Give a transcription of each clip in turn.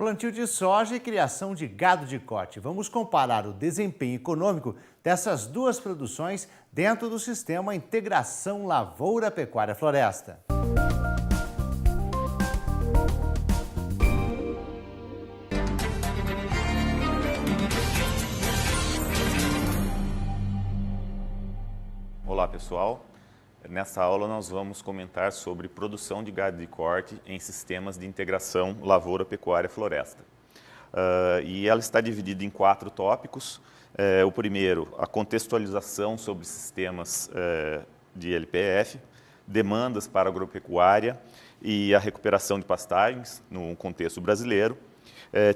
plantio de soja e criação de gado de corte. Vamos comparar o desempenho econômico dessas duas produções dentro do sistema Integração Lavoura Pecuária Floresta. Olá pessoal, nessa aula nós vamos comentar sobre produção de gado de corte em sistemas de integração lavoura, pecuária, floresta. E ela está dividida em 4 tópicos. O primeiro, a contextualização sobre sistemas de LPF, demandas para a agropecuária e a recuperação de pastagens no contexto brasileiro,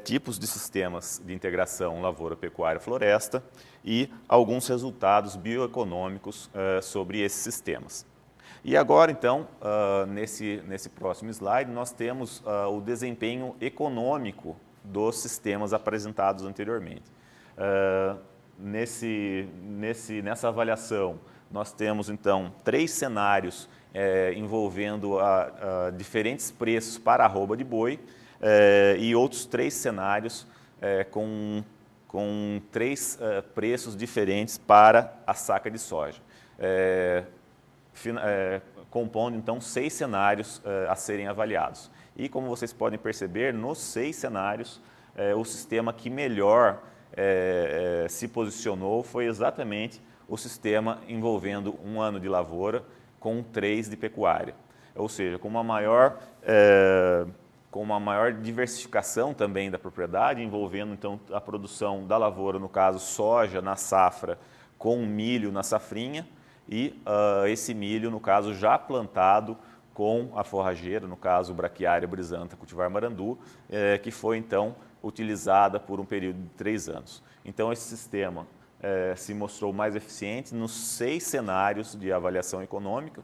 tipos de sistemas de integração lavoura, pecuária, floresta e alguns resultados bioeconômicos sobre esses sistemas. E agora, então, nesse próximo slide, nós temos o desempenho econômico dos sistemas apresentados anteriormente. Nessa avaliação, nós temos, então, 3 cenários envolvendo diferentes preços para a arroba de boi, e outros 3 cenários com 3 preços diferentes para a saca de soja, compondo então 6 cenários a serem avaliados. E como vocês podem perceber, nos 6 cenários, o sistema que melhor se posicionou foi exatamente o sistema envolvendo 1 ano de lavoura com 3 de pecuária, ou seja, com uma maior diversificação também da propriedade, envolvendo então a produção da lavoura, no caso soja na safra, com milho na safrinha, e esse milho, no caso, já plantado com a forrageira, no caso Braquiária brisanta cultivar marandu, que foi então utilizada por um período de 3 anos. Então esse sistema se mostrou mais eficiente nos 6 cenários de avaliação econômica,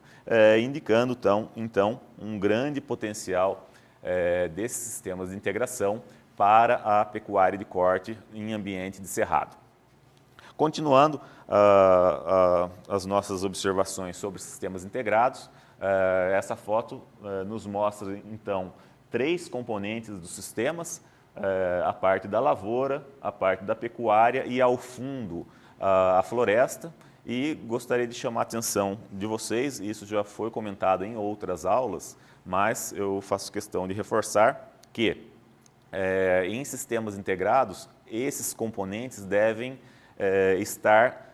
indicando então um grande potencial desses sistemas de integração para a pecuária de corte em ambiente de cerrado. Continuando as nossas observações sobre sistemas integrados, essa foto nos mostra então 3 componentes dos sistemas, a parte da lavoura, a parte da pecuária e ao fundo a floresta. E gostaria de chamar a atenção de vocês, isso já foi comentado em outras aulas, mas eu faço questão de reforçar que em sistemas integrados, esses componentes devem estar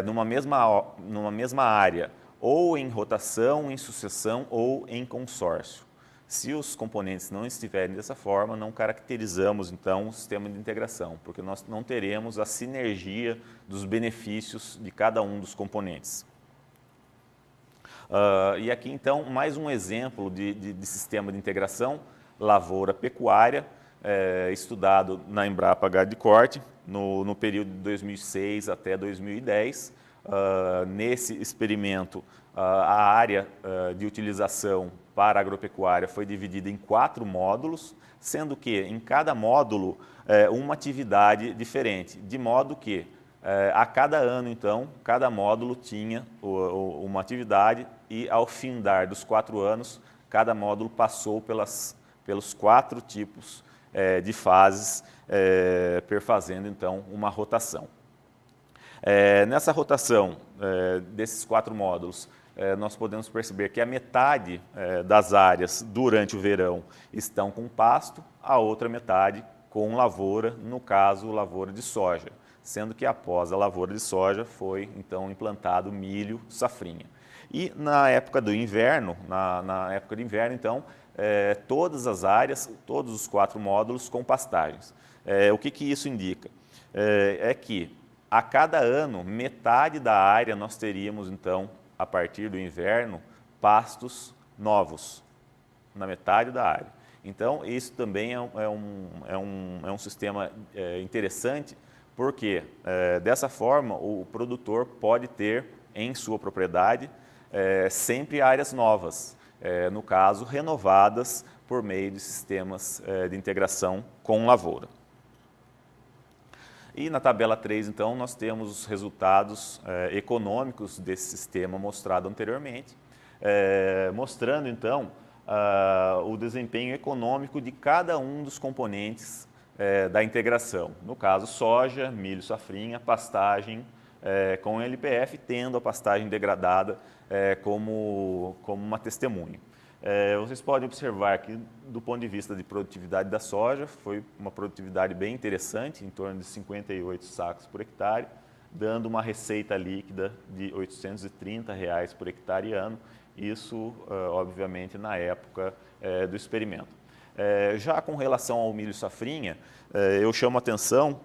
numa mesma área, ou em rotação, em sucessão ou em consórcio. Se os componentes não estiverem dessa forma, não caracterizamos então o sistema de integração, porque nós não teremos a sinergia dos benefícios de cada um dos componentes. E aqui então mais um exemplo de sistema de integração lavoura-pecuária, estudado na Embrapa Gado de Corte no período de 2006 até 2010. Nesse experimento, a área de utilização para a agropecuária foi dividida em 4 módulos, sendo que em cada módulo uma atividade diferente, de modo que a cada ano, então, cada módulo tinha uma atividade e, ao findar dos 4 anos, cada módulo passou pelos 4 tipos de fases, perfazendo, então, uma rotação. Nessa rotação desses 4 módulos, nós podemos perceber que a metade das áreas durante o verão estão com pasto, a outra metade com lavoura, no caso, lavoura de soja, sendo que após a lavoura de soja foi então implantado milho safrinha. E na época do inverno, então, todas as áreas, todos os 4 módulos com pastagens. O que isso indica? É que a cada ano, metade da área nós teríamos então, a partir do inverno, pastos novos, na metade da área. Então, isso também é um sistema interessante, porque dessa forma o produtor pode ter em sua propriedade sempre áreas novas, no caso, renovadas por meio de sistemas de integração com lavoura. E na tabela 3, então, nós temos os resultados econômicos desse sistema mostrado anteriormente, mostrando, então, o desempenho econômico de cada um dos componentes da integração. No caso, soja, milho, safrinha, pastagem com LPF, tendo a pastagem degradada como uma testemunha. Vocês podem observar que, do ponto de vista de produtividade da soja, foi uma produtividade bem interessante, em torno de 58 sacos por hectare, dando uma receita líquida de R$ 830 por hectare ano, isso, obviamente, na época do experimento. Já com relação ao milho safrinha, eu chamo a atenção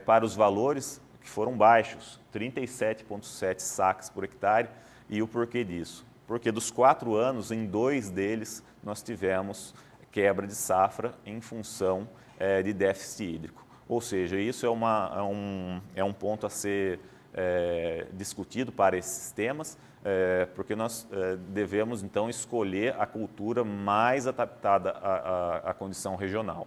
para os valores que foram baixos, 37,7 sacos por hectare, e o porquê disso? Porque dos 4 anos, em 2 deles, nós tivemos quebra de safra em função de déficit hídrico. Ou seja, isso é um ponto a ser discutido para esses sistemas, porque nós devemos, então, escolher a cultura mais adaptada à condição regional.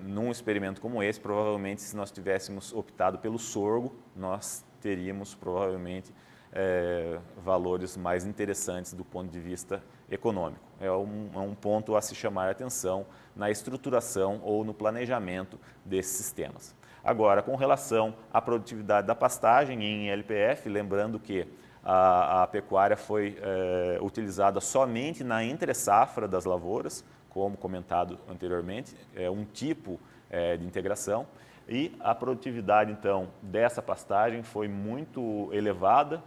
Num experimento como esse, provavelmente, se nós tivéssemos optado pelo sorgo, nós teríamos, provavelmente, valores mais interessantes do ponto de vista econômico. É um ponto a se chamar a atenção na estruturação ou no planejamento desses sistemas. Agora, com relação à produtividade da pastagem em LPF, lembrando que a pecuária foi utilizada somente na entre-safra das lavouras, como comentado anteriormente, é um tipo de integração, e a produtividade, então, dessa pastagem foi muito elevada,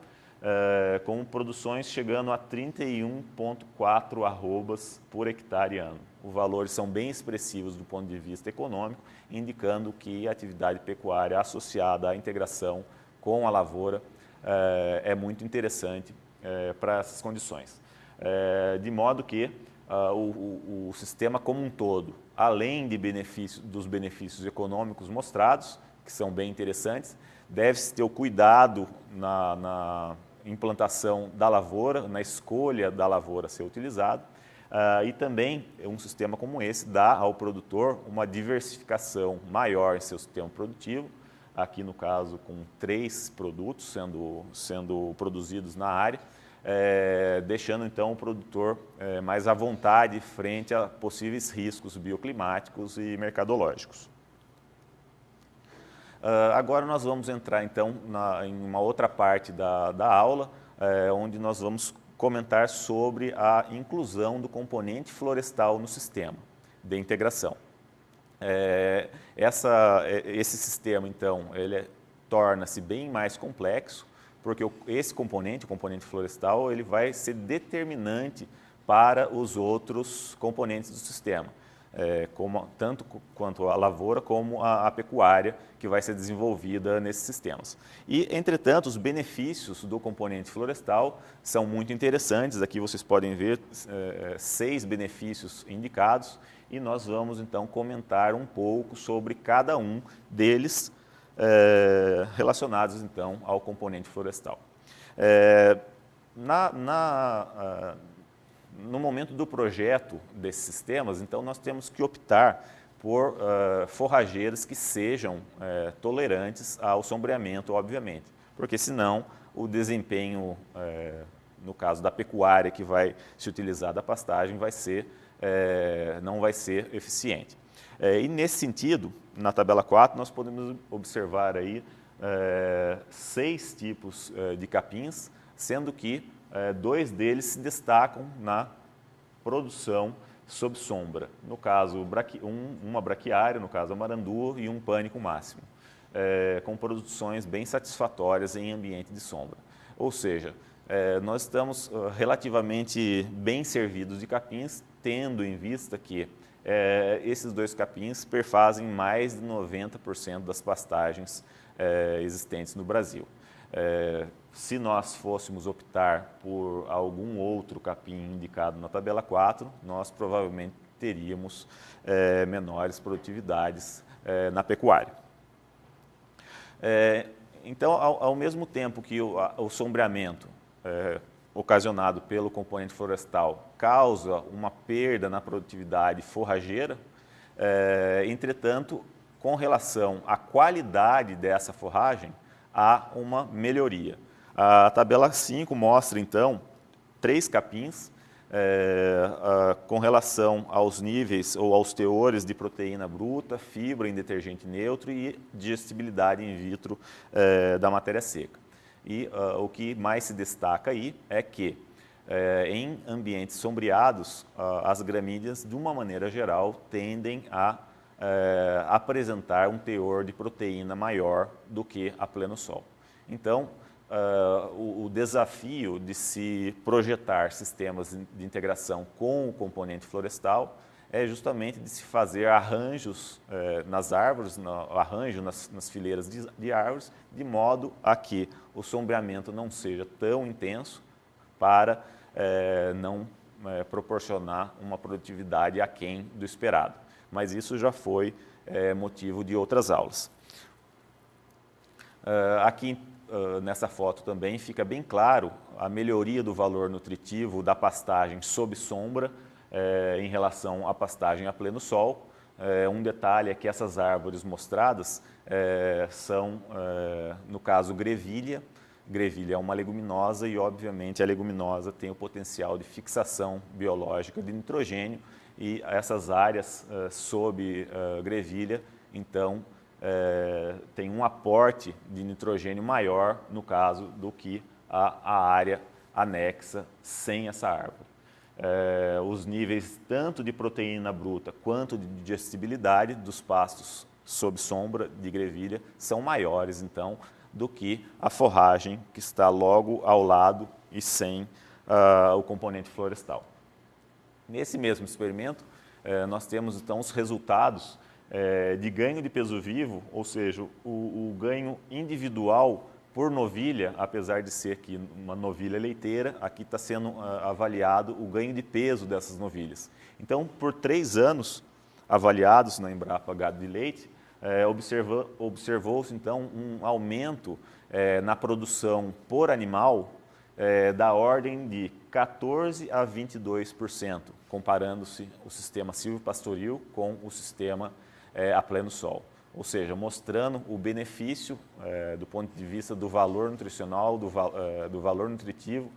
com produções chegando a 31,4 arrobas por hectare ano. Os valores são bem expressivos do ponto de vista econômico, indicando que a atividade pecuária associada à integração com a lavoura é muito interessante para essas condições. De modo que o sistema como um todo, além dos benefícios econômicos mostrados, que são bem interessantes, deve-se ter o cuidado na implantação da lavoura, na escolha da lavoura a ser utilizada, e também um sistema como esse dá ao produtor uma diversificação maior em seu sistema produtivo, aqui no caso com 3 produtos sendo produzidos na área, deixando então o produtor mais à vontade frente a possíveis riscos bioclimáticos e mercadológicos. Agora nós vamos entrar então em uma outra parte da aula, onde nós vamos comentar sobre a inclusão do componente florestal no sistema de integração. Esse sistema, então, ele torna-se bem mais complexo, porque esse componente, o componente florestal, ele vai ser determinante para os outros componentes do sistema. Tanto quanto a lavoura como a pecuária que vai ser desenvolvida nesses sistemas. E, entretanto, os benefícios do componente florestal são muito interessantes. Aqui vocês podem ver 6 benefícios indicados e nós vamos, então, comentar um pouco sobre cada um deles relacionados, então, ao componente florestal. No momento do projeto desses sistemas, então, nós temos que optar por forrageiras que sejam tolerantes ao sombreamento, obviamente, porque senão o desempenho, no caso da pecuária que vai se utilizar da pastagem, não vai ser eficiente. E nesse sentido, na tabela 4, nós podemos observar aí 6 tipos de capins, sendo que 2 deles se destacam na produção sob sombra. No caso, uma braquiária, no caso a marandu, e um pânico máximo, com produções bem satisfatórias em ambiente de sombra. Ou seja, nós estamos relativamente bem servidos de capins, tendo em vista que esses 2 capins perfazem mais de 90% das pastagens existentes no Brasil. Se nós fôssemos optar por algum outro capim indicado na tabela 4, nós provavelmente teríamos menores produtividades na pecuária. Então, ao mesmo tempo que o sombreamento ocasionado pelo componente florestal causa uma perda na produtividade forrageira, entretanto, com relação à qualidade dessa forragem, há uma melhoria. A tabela 5 mostra, então, 3 capins com relação aos níveis ou aos teores de proteína bruta, fibra em detergente neutro e digestibilidade in vitro da matéria seca. E o que mais se destaca aí é que em ambientes sombreados, as gramíneas, de uma maneira geral, tendem a apresentar um teor de proteína maior do que a pleno sol. Então, o desafio de se projetar sistemas de integração com o componente florestal é justamente de se fazer arranjos nas árvores, arranjo nas fileiras de árvores, de modo a que o sombreamento não seja tão intenso para não proporcionar uma produtividade aquém do esperado. Mas isso já foi motivo de outras aulas. Aqui nessa foto também fica bem claro a melhoria do valor nutritivo da pastagem sob sombra em relação à pastagem a pleno sol. Um detalhe é que essas árvores mostradas são, no caso, grevilha. Grevilha é uma leguminosa e, obviamente, a leguminosa tem o potencial de fixação biológica de nitrogênio e essas áreas sob grevilha, então, tem um aporte de nitrogênio maior, no caso, do que a área anexa sem essa árvore. Os níveis tanto de proteína bruta quanto de digestibilidade dos pastos sob sombra de grevilha são maiores, então, do que a forragem que está logo ao lado e sem o componente florestal. Nesse mesmo experimento, nós temos então os resultados de ganho de peso vivo, ou seja, o ganho individual por novilha, apesar de ser aqui uma novilha leiteira, aqui está sendo avaliado o ganho de peso dessas novilhas. Então, por 3 anos avaliados na Embrapa Gado de Leite, observou-se então um aumento na produção por animal da ordem de 14% a 22%, comparando-se o sistema silvopastoril com o sistema a pleno sol. Ou seja, mostrando o benefício do ponto de vista do valor nutricional, do valor nutritivo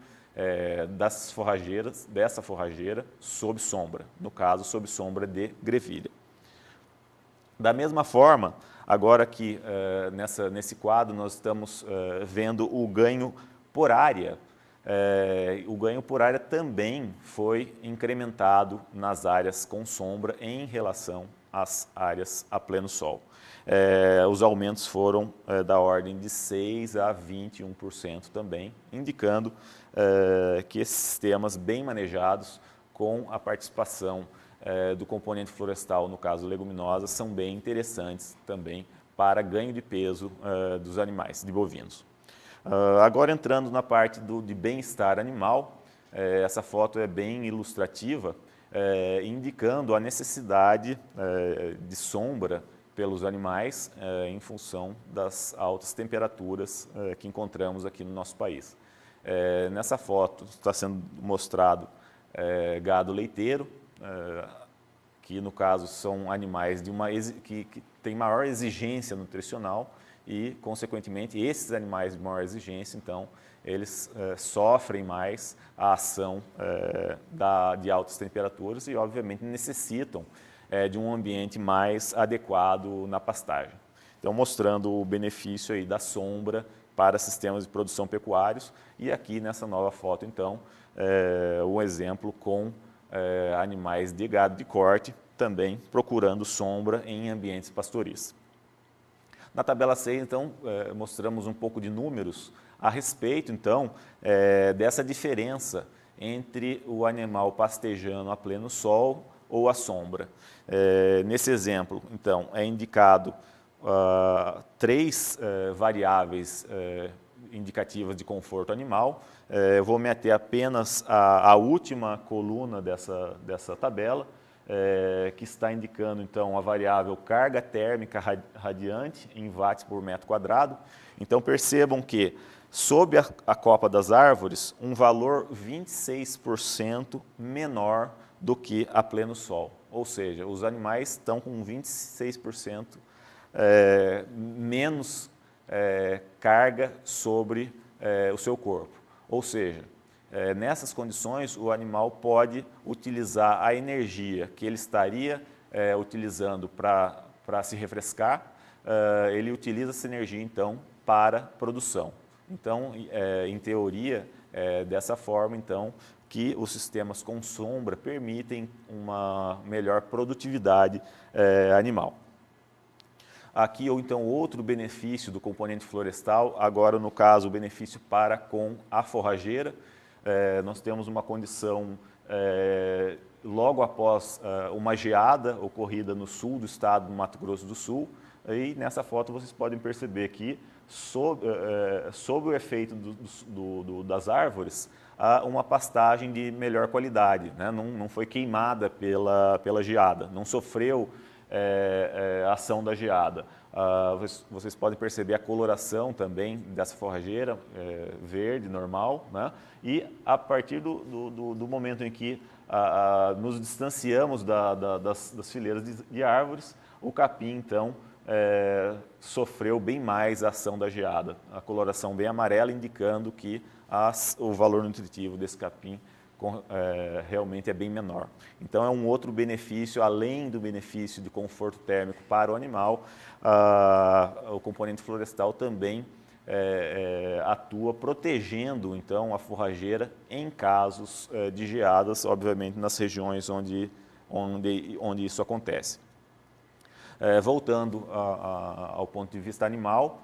dessa forrageira sob sombra, no caso, sob sombra de grevilha. Da mesma forma, agora que nesse quadro nós estamos vendo o ganho por área. O ganho por área também foi incrementado nas áreas com sombra em relação às áreas a pleno sol. Os aumentos foram da ordem de 6% a 21% também, indicando que esses sistemas bem manejados com a participação do componente florestal, no caso leguminosa, são bem interessantes também para ganho de peso dos animais, de bovinos. Agora entrando na parte de bem-estar animal, essa foto é bem ilustrativa, indicando a necessidade de sombra pelos animais em função das altas temperaturas que encontramos aqui no nosso país. Nessa foto está sendo mostrado gado leiteiro, que no caso são animais que têm maior exigência nutricional e, consequentemente, esses animais de maior exigência, então, eles sofrem mais a ação de altas temperaturas e, obviamente, necessitam de um ambiente mais adequado na pastagem. Então, mostrando o benefício aí da sombra para sistemas de produção pecuários e aqui nessa nova foto, então, um exemplo com animais de gado de corte, também procurando sombra em ambientes pastoris. Na tabela 6, então, mostramos um pouco de números a respeito, então, dessa diferença entre o animal pastejando a pleno sol ou à sombra. Nesse exemplo, então, é indicado 3 variáveis indicativas de conforto animal. Eu vou me ater apenas à última coluna dessa tabela, que está indicando então a variável carga térmica radiante em watts por metro quadrado. Então percebam que sob a copa das árvores, um valor 26% menor do que a pleno sol. Ou seja, os animais estão com 26% menos carga sobre o seu corpo. Ou seja, Nessas condições, o animal pode utilizar a energia que ele estaria utilizando para se refrescar, ele utiliza essa energia, então, para produção. Então, em teoria, dessa forma, então, que os sistemas com sombra permitem uma melhor produtividade animal. Aqui, ou então, outro benefício do componente florestal, agora no caso o benefício para com a forrageira. Nós temos uma condição logo após uma geada ocorrida no sul do estado do Mato Grosso do Sul, e nessa foto vocês podem perceber que, sob o efeito das árvores, há uma pastagem de melhor qualidade, né? Não foi queimada pela geada, não sofreu a ação da geada. Vocês podem perceber a coloração também dessa forrageira, verde, normal, né? E a partir do momento em que nos distanciamos das fileiras de árvores, o capim, então, sofreu bem mais a ação da geada. A coloração bem amarela, indicando que o valor nutritivo desse capim realmente é bem menor. Então, é um outro benefício, além do benefício de conforto térmico para o animal, o componente florestal também atua protegendo, então, a forrageira em casos de geadas, obviamente, nas regiões onde isso acontece. Voltando ao ponto de vista animal,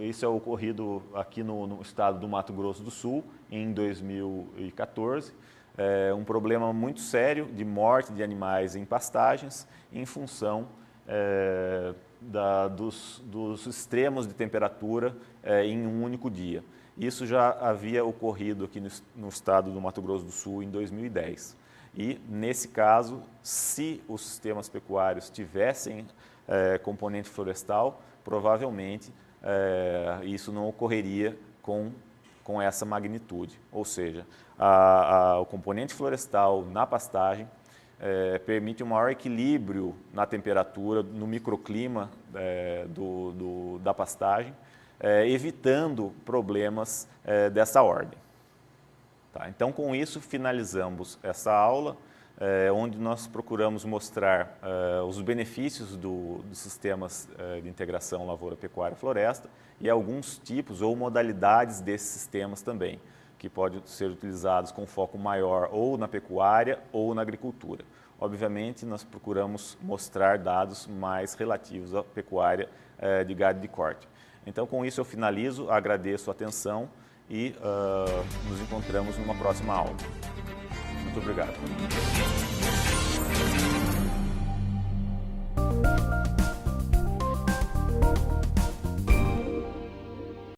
isso é ocorrido aqui no estado do Mato Grosso do Sul, em 2014. Um problema muito sério de morte de animais em pastagens, em função dos extremos de temperatura em um único dia. Isso já havia ocorrido aqui no estado do Mato Grosso do Sul em 2010. E, nesse caso, se os sistemas pecuários tivessem componente florestal, provavelmente isso não ocorreria com essa magnitude. Ou seja, o componente florestal na pastagem permite um maior equilíbrio na temperatura, no microclima da pastagem, evitando problemas dessa ordem. Tá, então, com isso, finalizamos essa aula, onde nós procuramos mostrar os benefícios dos sistemas de integração lavoura-pecuária-floresta e alguns tipos ou modalidades desses sistemas também, que podem ser utilizados com foco maior ou na pecuária ou na agricultura. Obviamente, nós procuramos mostrar dados mais relativos à pecuária de gado de corte. Então, com isso eu finalizo, agradeço a atenção e nos encontramos numa próxima aula. Muito obrigado.